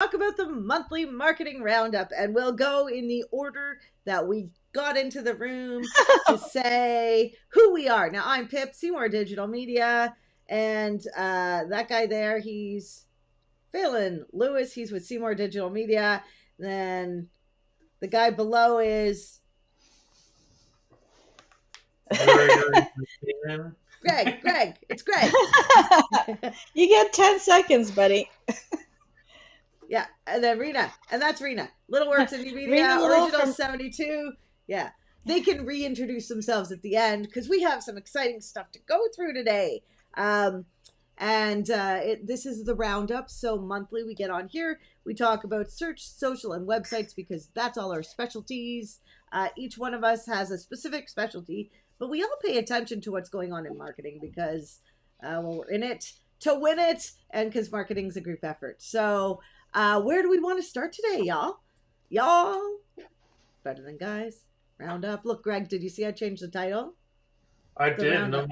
talk about the monthly marketing roundup, and we'll go in the order that we got into the room to say who we are. Now, I'm Pip, Seymour Digital Media, and that guy there, he's Phelan Lewis. He's with Seymour Digital Media. Then the guy below is Greg. It's Greg. You get 10 seconds, buddy. Yeah, and then Rena, and that's Rena. Little Works Indie Media, Original 72. Yeah, they can reintroduce themselves at the end because we have some exciting stuff to go through today. This is the roundup. So monthly we get on here. We talk about search, social, and websites because that's all our specialties. Each one of us has a specific specialty, but we all pay attention to what's going on in marketing because we're in it to win it, and because marketing is a group effort. So where do we want to start today, y'all? Better than guys. Roundup. Look, Greg, did you see I changed the title? I did. Roundup.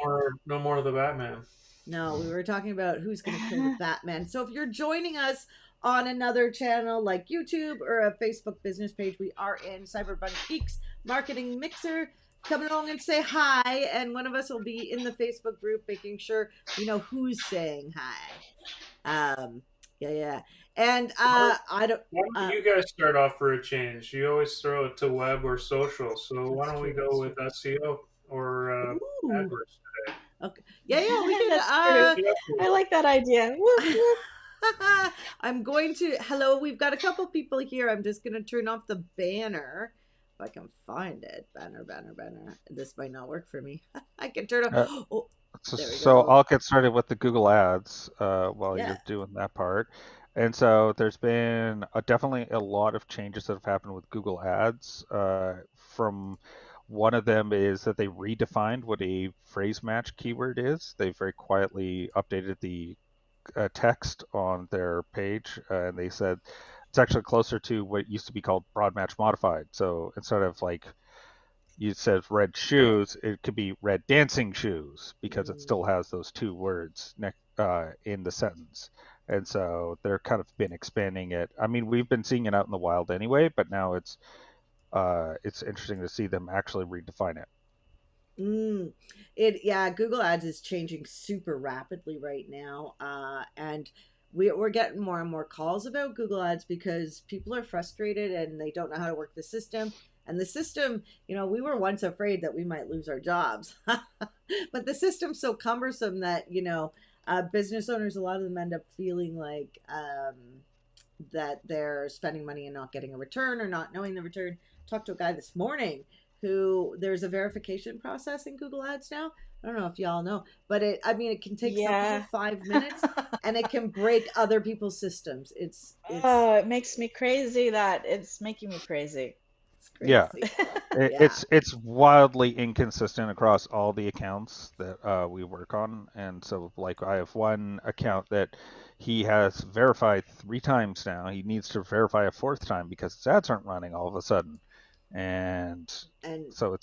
No more of the Batman. No, we were talking about who's going to kill the Batman. So if you're joining us on another channel like YouTube or a Facebook business page, we are in Cyberbun Geeks Marketing Mixer. Come along and say hi, and one of us will be in the Facebook group making sure we know who's saying hi. Yeah. And I don't. Why don't you guys start off for a change? You always throw it to web or social, so why don't we go with SEO or AdWords today? Okay. Yeah, we can. I like that idea. I'm going to. Hello, we've got a couple people here. I'm just going to turn off the banner. If I can find it. Banner. This might not work for me. I can turn off. So I'll get started with the Google Ads while you're doing that part. And so there's been definitely a lot of changes that have happened with Google Ads. From one of them is that they redefined what a phrase match keyword is. They very quietly updated the text on their page, and they said it's actually closer to what used to be called broad match modified. So instead of like you said red shoes, it could be red dancing shoes because it still has those two words in the sentence. And so they're kind of been expanding it. I mean, we've been seeing it out in the wild anyway, but now it's interesting to see them actually redefine it. Google Ads is changing super rapidly right now, and we're getting more and more calls about Google Ads because people are frustrated and they don't know how to work the system. And the system, we were once afraid that we might lose our jobs, but the system's so cumbersome that business owners, a lot of them end up feeling like that they're spending money and not getting a return or not knowing the return. Talked to a guy this morning who there's a verification process in Google Ads now. I don't know if y'all know, but it can take some 5 minutes and it can break other people's systems. It makes me crazy. It's making me crazy. Yeah, it's wildly inconsistent across all the accounts that we work on. And so like I have one account that he has verified 3 times now. He needs to verify a 4th time because his ads aren't running all of a sudden. And so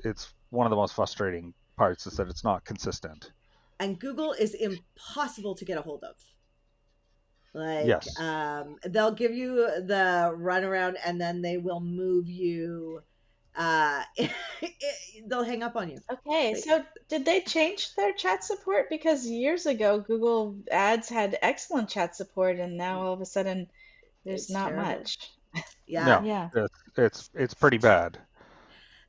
it's one of the most frustrating parts is that it's not consistent. And Google is impossible to get a hold of. They'll give you the runaround and then they will move you. They'll hang up on you. Okay, so did they change their chat support? Because years ago, Google Ads had excellent chat support, and now all of a sudden, there's not much. Yeah, it's pretty bad.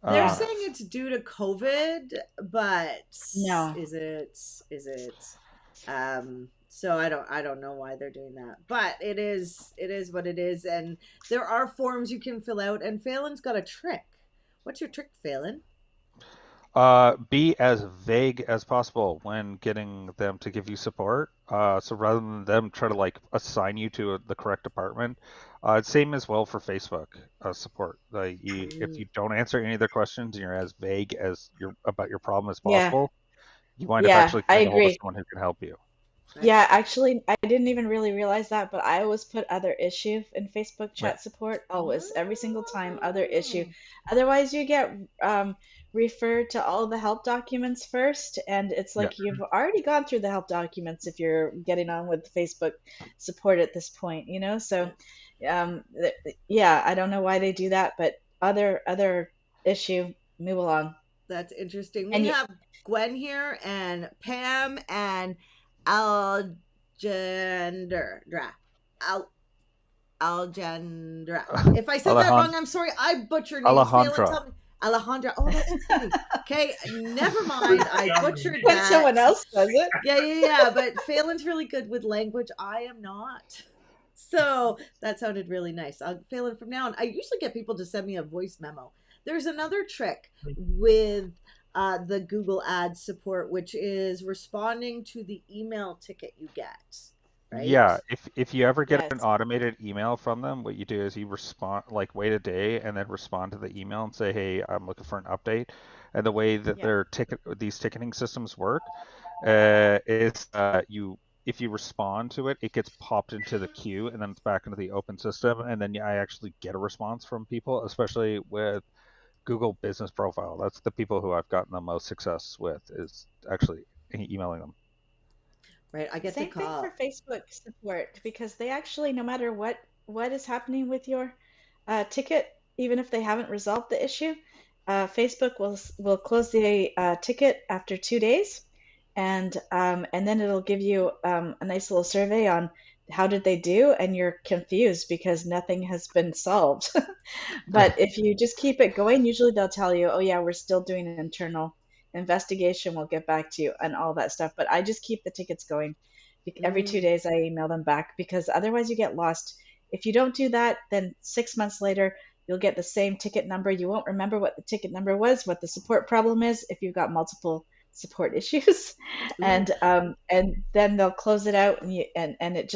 They're saying it's due to COVID, but no, is it? So I don't know why they're doing that, but it is what it is, and there are forms you can fill out. And Phelan's got a trick. What's your trick, Phelan? Be as vague as possible when getting them to give you support. So rather than them try to like assign you to the correct department, same as well for Facebook support. If you don't answer any of their questions and you're as vague as about your problem as possible, you wind up actually getting hold of someone who can help you. Yeah, actually, I didn't even really realize that, but I always put other issue in Facebook chat support. Always, every single time, other issue. Otherwise, you get refer to all the help documents first, and it's Yeah. like you've already gone through the help documents if you're getting on with Facebook support at this point, you know? So, yeah, I don't know why they do that, but other issue, move along. That's interesting. We And you, have Gwen here and Pam and Algendra. Al Algendra. If I said that wrong, I'm sorry. I butcher names. Phelan, Alejandra. tell me. Alejandra. Oh, that's funny. Okay, never mind. I butchered when that. someone else does it. Yeah. But Phelan's really good with language. I am not. So that sounded really nice. Phelan, from now on, I usually get people to send me a voice memo. There's another trick with the Google Ads support, which is responding to the email ticket you get. Right? Yeah, if you ever get an Yes. automated email from them, what you do is you respond, like wait a day and then respond to the email and say, "Hey, I'm looking for an update." And the way that Yeah. these ticketing systems work is you if you respond to it, it gets popped into the queue and then it's back into the open system, and then I actually get a response from people, especially with Google Business Profile. That's the people who I've gotten the most success with, is actually emailing them. Right. I get to Same thing for call. Facebook support because they actually, no matter what is happening with your ticket, even if they haven't resolved the issue, Facebook will close the ticket after 2 days, and then it'll give you a nice little survey on how did they do, and you're confused because nothing has been solved. But if you just keep it going, usually they'll tell you, oh yeah, we're still doing an internal investigation. We'll get back to you and all that stuff. But I just keep the tickets going. Every 2 days, I email them back because otherwise you get lost. If you don't do that, then 6 months later, you'll get the same ticket number. You won't remember what the ticket number was, what the support problem is if you've got multiple support issues, and then they'll close it out, and it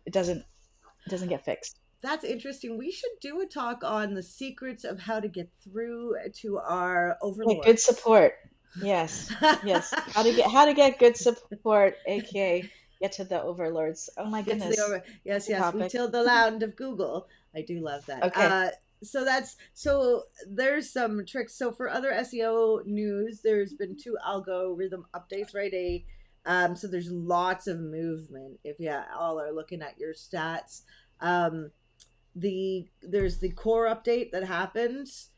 doesn't get fixed. That's interesting. We should do a talk on the secrets of how to get through to our Yeah, good overlords. support. Yes, yes. How to get good support, aka get to the overlords. Oh my Get to the goodness, over. Yes, that's a yes. We topic. till the land of Google. I do love that. Okay. So there's some tricks. So for other SEO news, there's been 2 algorithm updates, right? So there's lots of movement. If you all are looking at your stats, um, there's the core update that happens,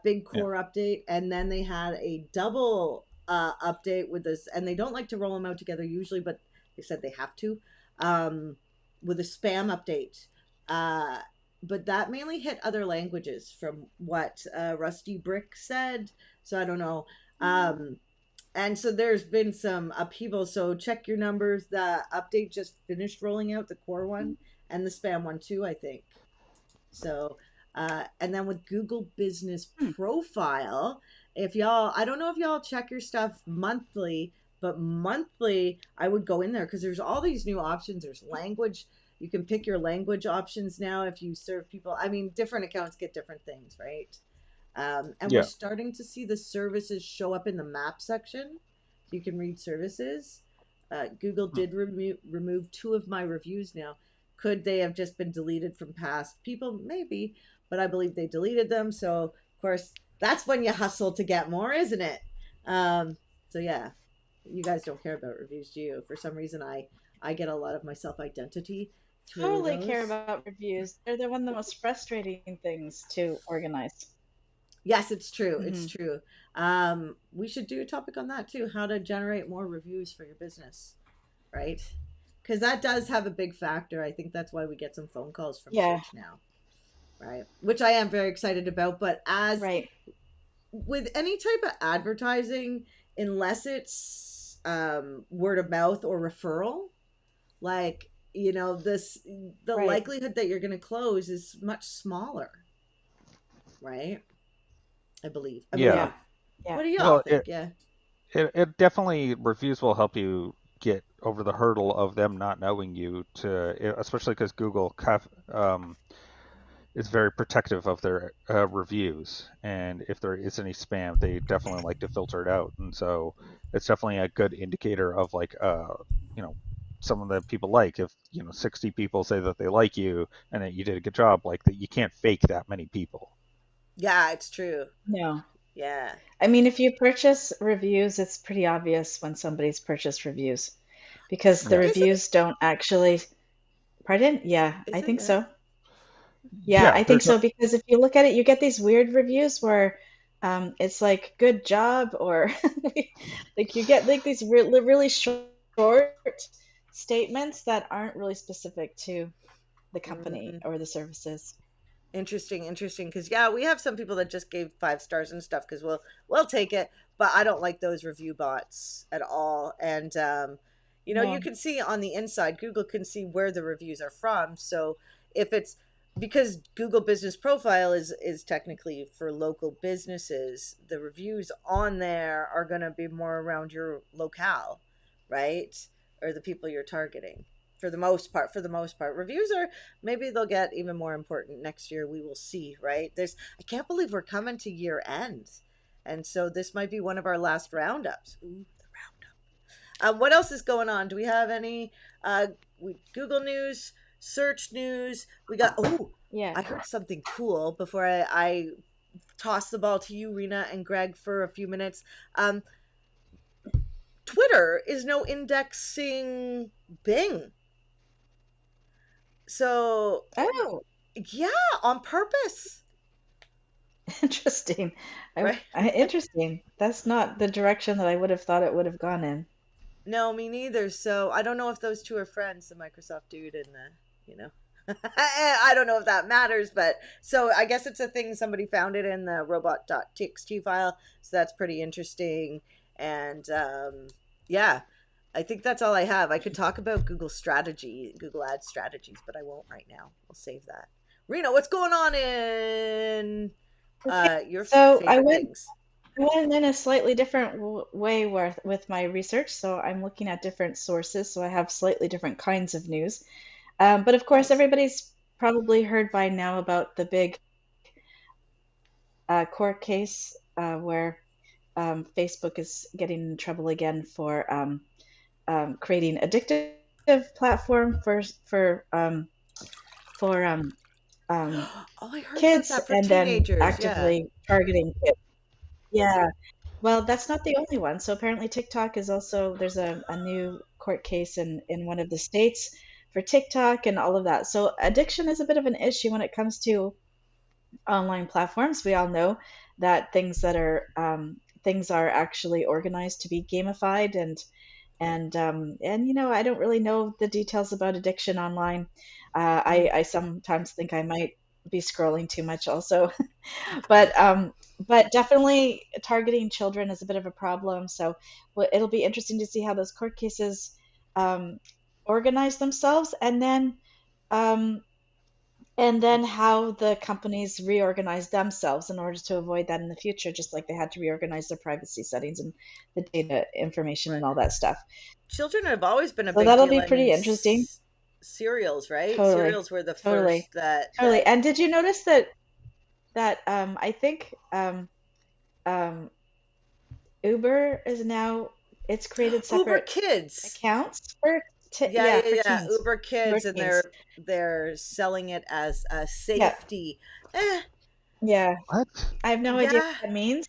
big Yeah. core update, and then they had a double update with this, and they don't like to roll them out together usually, but they said they have to, um, with a spam update. But that mainly hit other languages from what Rusty Brick said. So I don't know. And so there's been some upheaval. So check your numbers. The update just finished rolling out, the core one, and the spam one too, I think. So, and then with Google Business Profile, if y'all, I don't know if y'all check your stuff monthly, but monthly, I would go in there because there's all these new options. There's language. You can pick your language options now if you serve people. I mean, different accounts get different things, right? And we're Yeah. starting to see the services show up in the map section. You can read services. Google did remove 2 of my reviews now. Could they have just been deleted from past people? Maybe, but I believe they deleted them. So, of course, that's when you hustle to get more, isn't it? So yeah, you guys don't care about reviews, do you? For some reason, I get a lot of my self identity through Totally care those. about reviews. They're one of the most frustrating things to organize. Yes, it's true. It's Hmm. true. We should do a topic on that too. How to generate more reviews for your business, right? Because that does have a big factor. I think that's why we get some phone calls from Yeah, search now, right? Which I am very excited about. But as right. with any type of advertising, unless it's word of mouth or referral, like the Right. likelihood that you're going to close is much smaller, right? I believe. I Yeah. believe. Yeah. Yeah. What do y'all Well, think? Yeah. it definitely, reviews will help you get over the hurdle of them not knowing you, especially because Google is very protective of their reviews, and if there is any spam, they definitely like to filter it out, and so it's definitely a good indicator of like you know someone that people like. If 60 people say that they like you and that you did a good job, like that, you can't fake that many people. Yeah, it's true. No. Yeah. I mean, if you purchase reviews, it's pretty obvious when somebody's purchased reviews because the Yeah. Isn't it? reviews don't actually. Pardon? Yeah, I Is it? think Yeah. so. Yeah, Yeah, I think there's so because if you look at it, you get these weird reviews where it's like good job or like you get like these really short statements that aren't really specific to the company Mm, or the services. interesting, interesting. Because yeah, we have some people that just gave 5 stars and stuff. Because we'll take it, but I don't like those review bots at all. And you No. can see on the inside, Google can see where the reviews are from. So if it's because Google Business Profile is technically for local businesses, the reviews on there are going to be more around your locale, right? Or the people you're targeting. For the most part, reviews are maybe they'll get even more important next year. We will see, right? I can't believe we're coming to year end, and so this might be one of our last roundups. Ooh, the roundup. What else is going on? Do we have any Google news, search news? We got. Oh, Yeah. I heard something cool before I toss the ball to you, Rena and Greg, for a few minutes. Um, Twitter is no indexing Bing. So, Oh, yeah, on purpose, interesting. right? Interesting. That's not the direction that I would have thought it would have gone in. No, me neither. So I don't know if those two are friends, the Microsoft dude and you know. I don't know if that matters, but so I guess it's a thing somebody found it in the robot.txt file. So that's pretty interesting. And yeah, I think that's all I have. I could talk about Google Ad strategies, but I won't right now. We'll save that. Reno, what's going on in Okay. your So favorite things? I went in a slightly different way with my research. So I'm looking at different sources. So I have slightly different kinds of news. But of course, Nice. everybody's probably heard by now about the big court case where Facebook is getting in trouble again for creating addictive platform for um, Oh, I heard about kids that for and then teenagers. Yeah. actively targeting kids. Yeah. Well, that's not the only one. So apparently TikTok is also there's a new court case in one of the states for TikTok and all of that. So addiction is a bit of an issue when it comes to online platforms. We all know that things are actually organized to be gamified and I don't really know the details about addiction online. I sometimes think I might be scrolling too much also. But definitely targeting children is a bit of a problem. So it'll be interesting to see how those court cases um, organize themselves, um, and then how the companies reorganize themselves in order to avoid that in the future, just like they had to reorganize their privacy settings and the data information Right. and all that stuff. Children have always been a So big that'll deal. be I mean, pretty interesting. cereals, right? Totally, Cereals were the totally, first that totally. that And did you notice that I think um, Uber is now it's created Uber separate Kids. accounts for Yeah, yeah, for yeah. teens. Uber Uber Kids, and teens. they're selling it as a Yeah, safety. Eh, yeah. What? I have no idea yeah. what that means.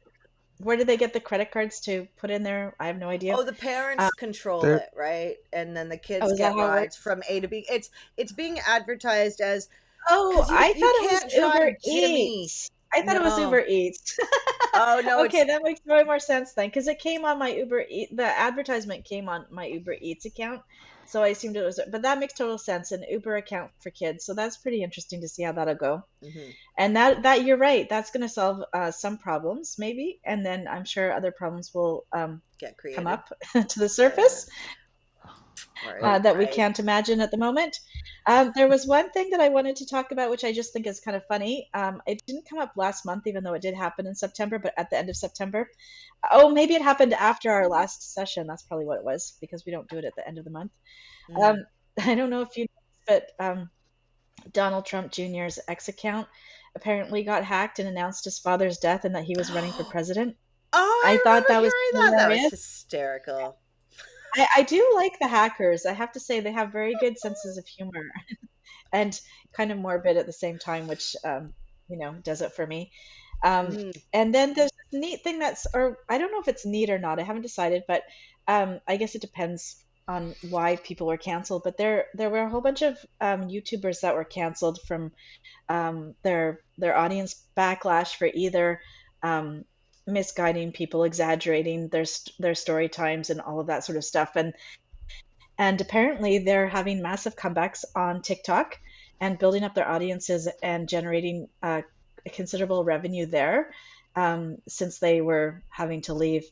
Where did they get the credit cards to put in there? I have no idea. Oh, the Um, parents control There it, right? And then the oh, kids is that get how it rides works? from A to B. It's being advertised as Oh, because you I you thought it was can't Uber drive Jimmy. Eats. I thought it was No. Uber Eats. Oh no, Okay, it's that makes way more sense then, because it came on my the advertisement came on my Uber Eats account, so I assumed it was, but that makes total sense, an Uber account for kids. So that's pretty interesting to see how that'll go. mhm, And that you're right, that's going to solve some problems maybe, and then I'm sure other problems will get come created. up to the Yeah. surface Right. that we Right. can't imagine at the moment. There was one thing that I wanted to talk about, which I just think is kind of funny. It didn't come up last month, even though it did happen in September, but at the end of September. Oh, maybe it happened after our last session. That's probably what it was, because we don't do it at the end of the month. Mhm. Um, I don't know if you know, but Donald Trump Jr.'s X account apparently got hacked and announced his father's death and that he was running for president. Oh, I I thought remember that was hearing that. That was hilarious. hysterical. I do like the hackers. I have to say they have very good senses of humor and kind of morbid at the same time, which does it for me. Um, Hmm. and then there's neat thing or I don't know if it's neat or not. I haven't decided, but I guess it depends on why people were canceled. But there were a whole bunch of YouTubers that were canceled from their audience backlash for either um, misguiding people, exaggerating their story times, and all of that sort of stuff. And apparently they're having massive comebacks on TikTok and building up their audiences and generating considerable revenue there, since they were having to leave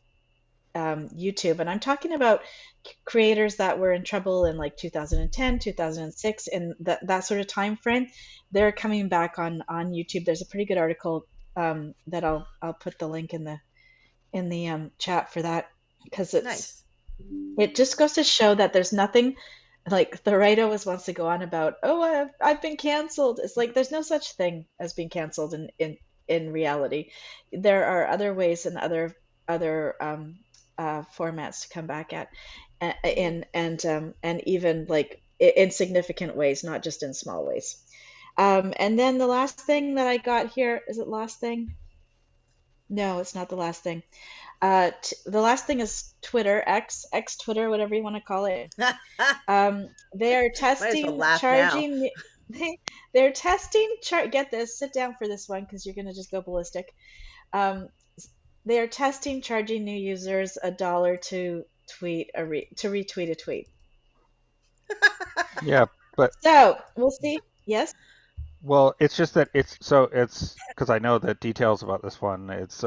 YouTube. And I'm talking about creators that were in trouble in like 2010, 2006, in that sort of time frame. They're coming back on YouTube. There's a pretty good article that I'll put the link in the chat for that, because Nice. it just goes to show that there's nothing like the right always wants to go on about, oh, I've been canceled. It's like there's no such thing as being canceled in reality. There are other ways and other formats to come back at, and even like in significant ways, not just in small ways. And then the last thing that I got here, is it last thing? No, it's not the last thing. The last thing is Twitter, X Twitter, whatever you want to call it. They are testing charging. They're testing. Get this. Sit down for this one because you're gonna just go ballistic. They are testing charging new users $1 to retweet a tweet. Yeah, but so we'll see. Yes. Well, it's just that it's because I know the details about this one. It's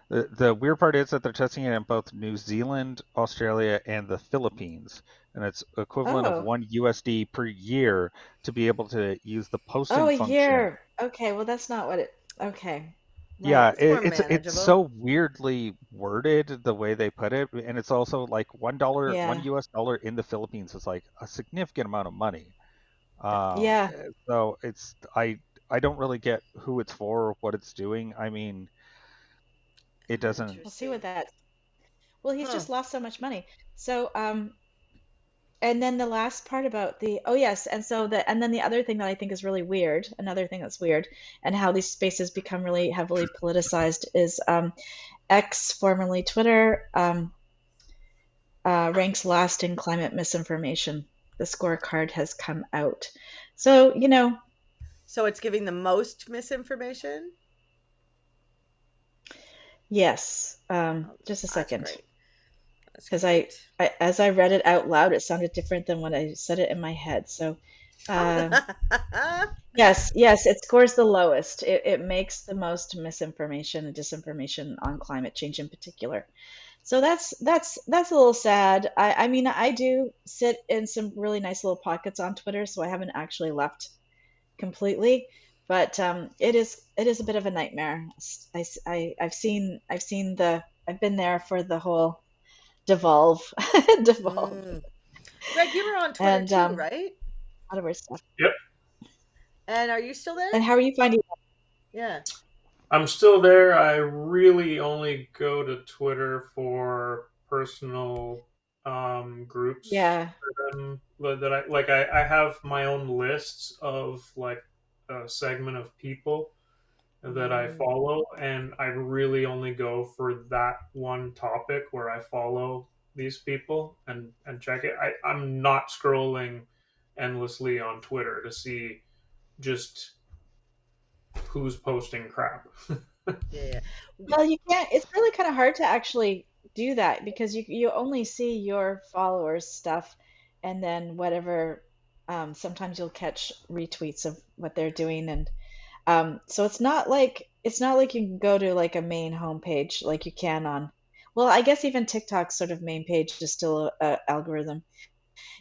the weird part is that they're testing it in both New Zealand, Australia, and the Philippines, and it's equivalent of $1 per year to be able to use the posting function. Oh, a year. Okay, well that's not what it. Okay. Right. Yeah, it's so weirdly worded the way they put it, and it's also like $1 in the Philippines is like a significant amount of money. Yeah. So I don't really get who it's for or what it's doing. I mean, it doesn't. We'll see what that. Well, he's just lost so much money. So and then the last part about and then the other thing that I think is really weird, another thing that's weird, and how these spaces become really heavily politicized is X, formerly Twitter, ranks last in climate misinformation. The scorecard has come out. So, So it's giving the most misinformation? Yes. Just a second. Because as I read it out loud, it sounded different than when I said it in my head. So, yes, it scores the lowest. It makes the most misinformation and disinformation on climate change in particular. So that's a little sad. I mean, I do sit in some really nice little pockets on Twitter, so I haven't actually left completely. But it is a bit of a nightmare. I've been there for the whole devolve. Greg, you were on Twitter too, right? A lot of our stuff. Yep. And are you still there? And how are you finding it? Yeah. I'm still there. I really only go to Twitter for personal groups. Yeah. That I have my own lists of like a segment of people that I follow, and I really only go for that one topic where I follow these people and check it. I'm not scrolling endlessly on Twitter to see just who's posting crap. Yeah. Well, you can't. It's really kind of hard to actually do that because you only see your followers' stuff, and then whatever. Sometimes you'll catch retweets of what they're doing, and so it's not like you can go to like a main homepage like you can on. Well, I guess even TikTok's sort of main page is still a algorithm.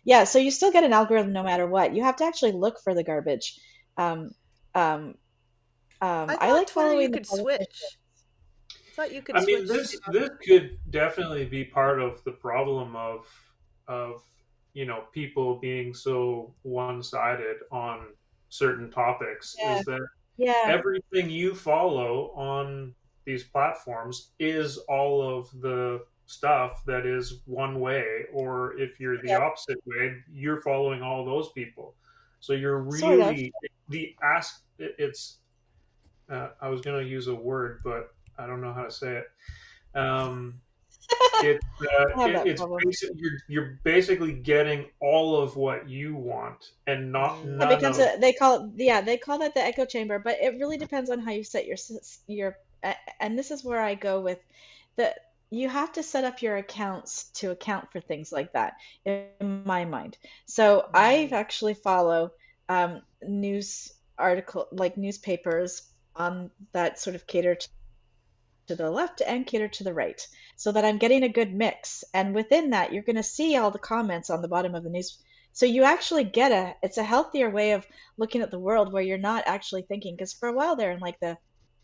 Yeah, so you still get an algorithm no matter what. You have to actually look for the garbage. I like following you could switch. I thought you could switch. This could definitely be part of the problem of people being so one-sided on certain topics. Is that everything you follow on these platforms is all of the stuff that is one way, or if you're the opposite way, you're following all those people. So you're really it's I was going to use a word, but I don't know how to say it. It, I have that it's problem. you're basically getting all of what you want and not Yeah, none because of. they call that the echo chamber, but it really depends on how you set and this is where I go with the you have to set up your accounts to account for things like that in my mind. So I actually follow news newspapers on that sort of cater to the left and cater to the right so that I'm getting a good mix. And within that, you're going to see all the comments on the bottom of the news. So you actually get it's a healthier way of looking at the world where you're not actually thinking. Because for a while there, in like I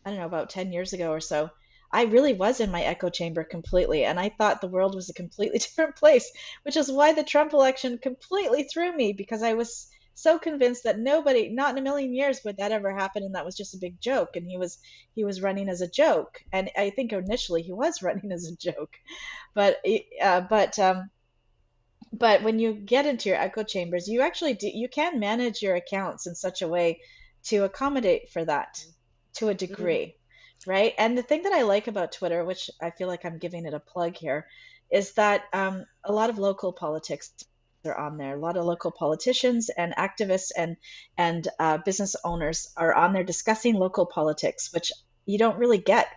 don't know, about 10 years ago or so, I really was in my echo chamber completely. And I thought the world was a completely different place, which is why the Trump election completely threw me because I was so convinced that nobody, not in a million years, would that ever happen. And that was just a big joke. And he was running as a joke, and I think initially he was running as a joke, but but when you get into your echo chambers, you can manage your accounts in such a way to accommodate for that to a degree, right? And the thing that I like about Twitter, which I feel like I'm giving it a plug here, is that a lot of local politics are on there. A lot of local politicians and activists and business owners are on there discussing local politics, which you don't really get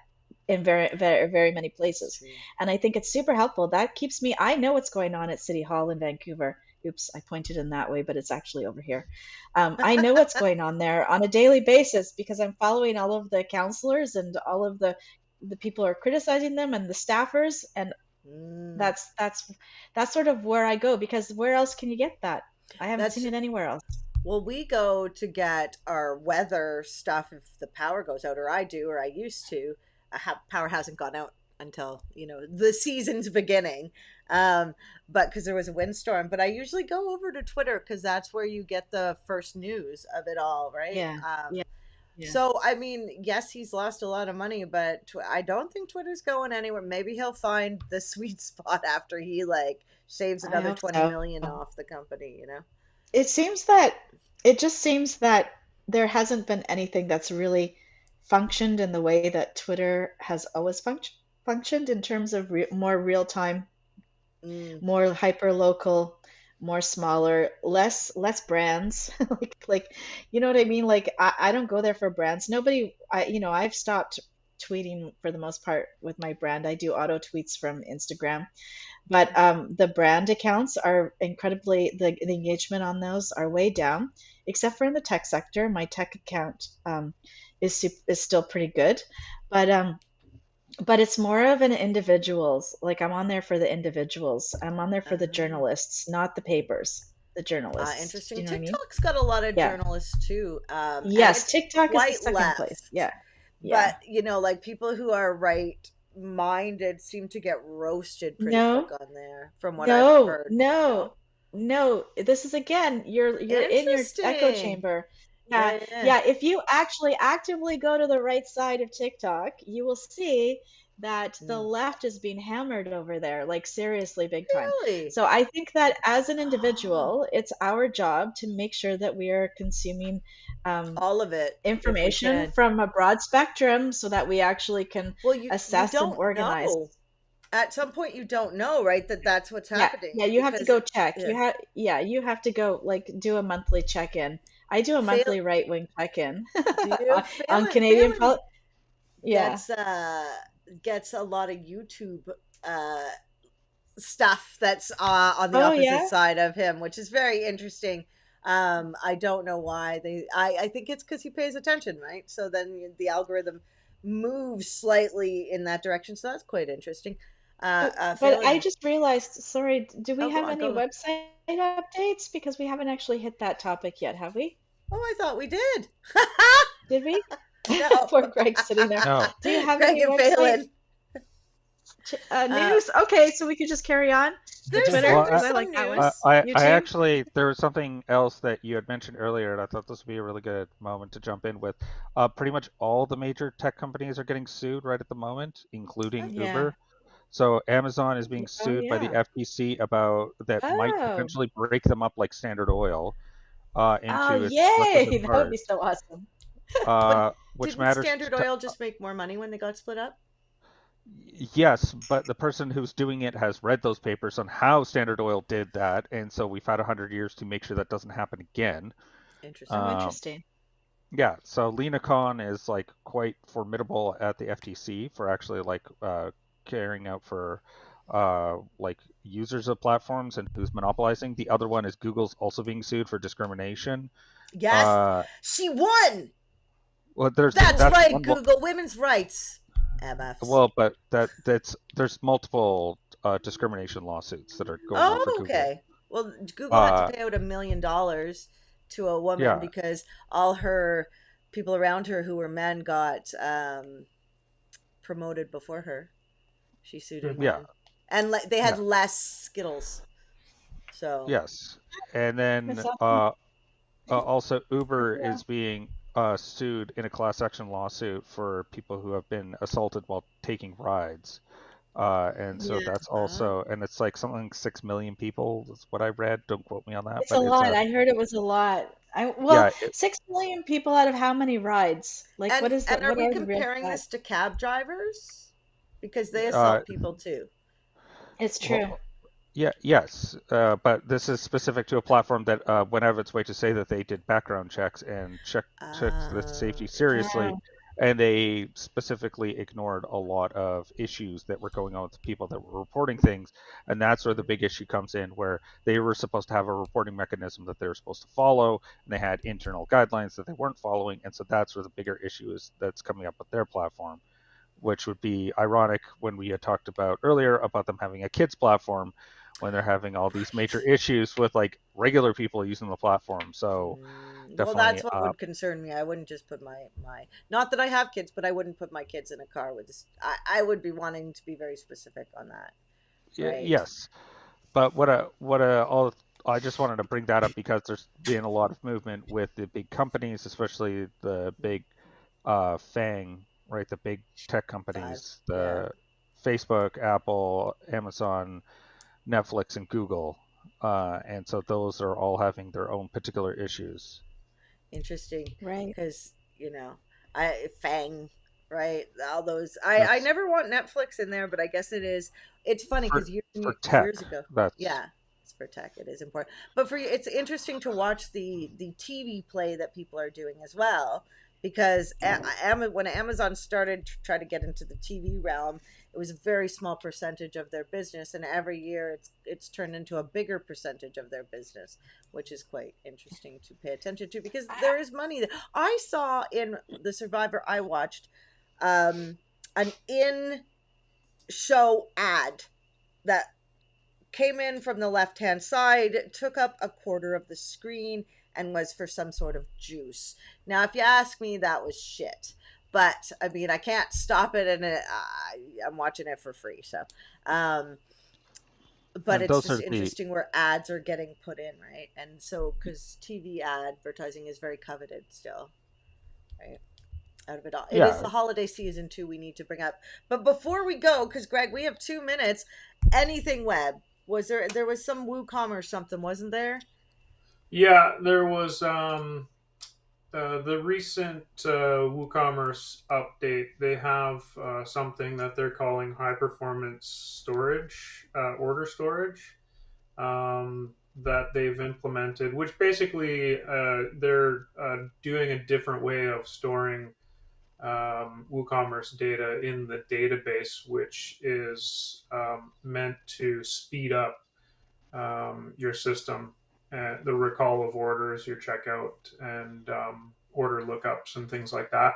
in very many places. And I think it's super helpful. That keeps me, I know what's going on at City Hall in Vancouver. Oops, I pointed in that way, but it's actually over here. I know what's going on there on a daily basis because I'm following all of the counselors and all of the people who are criticizing them and the staffers, and that's sort of where I go because where else can you get that? I haven't seen it anywhere else. Well, we go to get our weather stuff if the power goes out, or I do, or I used to. Power hasn't gone out until the season's beginning, but because there was a windstorm. But I usually go over to Twitter because that's where you get the first news of it all, right? Yeah, yeah, yeah. So I mean, yes, he's lost a lot of money, but I don't think Twitter's going anywhere. Maybe he'll find the sweet spot after he saves I another hope 20 so. million off the company. It just seems that there hasn't been anything that's really functioned in the way that Twitter has always functioned in terms of more real time, more hyper local, more smaller, less brands. like you know what I mean? Like I don't go there for brands. Nobody I've stopped tweeting for the most part with my brand. I do auto tweets from Instagram. But the brand accounts are incredibly, the engagement on those are way down, except for in the tech sector. My tech account is still pretty good, but it's more of an individuals. Like I'm on there for the individuals. I'm on there for the journalists, not the papers. The journalists. Do Interesting. you know what I mean? TikTok's got a lot of Yeah. journalists too. And Yes, it's TikTok is the quite second place. left. Yeah. Yeah. But like people who are right minded seem to get roasted pretty No, quick on there, from what I've no, heard. no, no. This is again, you're in your echo Interesting. chamber. Yeah. If you actually actively go to the right side of TikTok, you will see that the left is being hammered over there, like seriously big time. Really? So I think that as an Oh, individual, it's our job to make sure that we are consuming all of it, if we information can. from a broad spectrum so that we actually can Well, you assess and don't organize. know. At some point, you don't know, right? That's what's happening. Yeah, you have to because go check. You have to go do a monthly check-in. I do a Fail, monthly right-wing check-in do you on Phelan, Canadian Phelan Yeah. gets a lot of YouTube stuff that's on the Oh opposite yeah. side of him, which is very interesting. I don't know why I think it's because he pays attention, right? So then the algorithm moves slightly in that direction. So that's quite interesting. But I Phelan, just realized, sorry, do we go have on, any go on. website updates? Because we haven't actually hit that topic yet, have we? Oh, I thought we did. Did we? No. Poor Greg's sitting there. No. Do you have Greg any and website Phelan. news? Okay, so we could just carry on. The There's Twitter, Well, because I some like that one. news. I YouTube. actually, there was something else that you had mentioned earlier, and I thought this would be a really good moment to jump in with. Pretty much all the major tech companies are getting sued right at the moment, including Yeah. Uber. So Amazon is being Oh sued by the yeah. FTC about that might Oh. potentially break them up like Standard Oil Oh into its collective yay! That would be parts. so awesome. But Which didn't matters Standard Oil just make more money when they got split up? Yes, but the person who's doing it has read those papers on how Standard Oil did that, and so we've had 100 years to make sure that doesn't happen again. Interesting. Oh, Um, interesting. yeah, so Lena Khan is like quite formidable at the FTC for actually like carrying out for like users of platforms and who's monopolizing. The other one is Google's also being sued for discrimination. Yes, Uh, she won. well, there's That's that's right, one. Google women's rights. MFs. Well, but that's there's multiple discrimination lawsuits that are going on for Oh, Google. okay. Well, Google had to Uh, pay out $1 million to a woman yeah, because all her people around her who were men got promoted before her. She sued and Mhm. yeah, won, and they yeah, had less Skittles. So yes, and then That's awesome. also Uber Yeah. is being sued in a class action lawsuit for people who have been assaulted while taking rides. And so Yeah. that's uh, also, and it's like something like 6 million people. That's what I read. Don't quote me on that, It's a but it's lot. a I heard it was a lot. yeah, 6 million people out of how many rides? Like, and are what we are the real comparing stats? this to cab drivers because they uh, assault people too? It's true. well, yeah, yes, but this is specific to a platform that went out of its way to say that they did background checks and checked the safety seriously, Interesting. Oh, and they specifically ignored a lot of issues that were going on with the people that were reporting things, and that's where the Mm, big issue comes in, where they were supposed to have a reporting mechanism that they were supposed to follow, and they had internal guidelines that they weren't following, and so that's where the bigger issue is that's coming up with their platform, which would be ironic when we had talked about earlier about them having a kids platform when they're having all these major right. issues with like regular people using the platform. So Well, definitely, that's what would concern me. I wouldn't just put my not that I have kids, but I wouldn't put my kids in a car with this. I would be wanting to be very specific on that, right? yes. But all I just wanted to bring that up because there's been a lot of movement with the big companies, especially the big FANG, right? The big tech Five, companies, yeah, the Facebook, Apple, Amazon, Netflix, and Google. And so those are all having their own particular issues. interesting, right. because I Fang, right? All those. I That's never want Netflix in there, but I guess it is. It's funny for because tech. years ago, That's yeah, it's for tech. It is important, but for it's interesting to watch the TV play that people are doing as well. Because when Amazon started to try to get into the TV realm, it was a very small percentage of their business, and every year it's turned into a bigger percentage of their business, which is quite interesting to pay attention to because I, there is money. I saw in the Survivor I watched um, an in show ad that came in from the left hand side, took up a quarter of the screen, and was for some sort of juice. Now, if you ask me, that was shit. But I mean, I can't stop it, and I'm watching it for free. So, um, but and it's those just are the interesting where ads are getting put in, right? And so, because TV advertising is very coveted still, right? Out of it all, it is yeah. the holiday season too. We need to bring up, but before we go, because Greg, we have 2 minutes. Anything web? Was there was some WooCommerce something, wasn't there? Yeah, there was the recent WooCommerce update. They have something that they're calling high performance storage, order storage, that they've implemented, which basically they're doing a different way of storing WooCommerce data in the database, which is meant to speed up your system, the recall of orders, your checkout, and order lookups and things like that.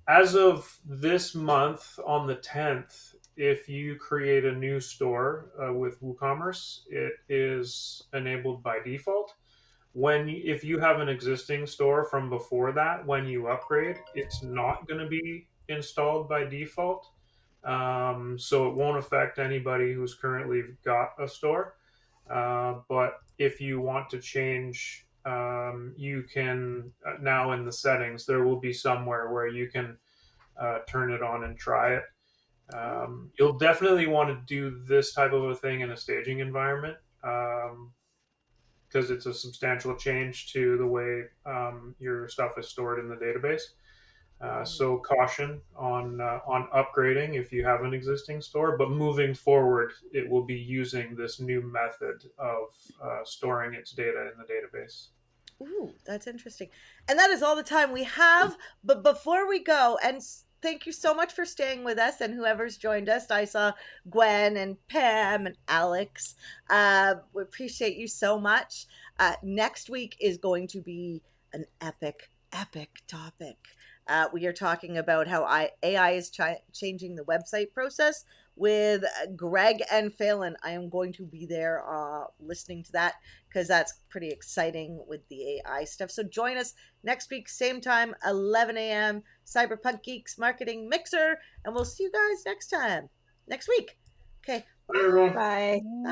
As of this month, on the 10th, if you create a new store with WooCommerce, it is enabled by default. If you have an existing store from before that, when you upgrade, it's not going to be installed by default. So it won't affect anybody who's currently got a store. But if you want to change, you can now in the settings, there will be somewhere where you can turn it on and try it. You'll definitely want to do this type of a thing in a staging environment, because it's a substantial change to the way your stuff is stored in the database. So caution on upgrading if you have an existing store, but moving forward, it will be using this new method of storing its data in the database. Ooh, that's interesting. And that is all the time we have. But before we go, and thank you so much for staying with us and whoever's joined us. I saw Gwen and Pam and Alex. We appreciate you so much. Next week is going to be an epic topic. We are talking about how AI is changing the website process with Greg and Phelan. I am going to be there listening to that because that's pretty exciting with the AI stuff. So join us next week, same time, 11 a.m. Cyberpunk Geeks Marketing Mixer, and we'll see you guys next week. Okay. Bye, everyone. Bye. Bye.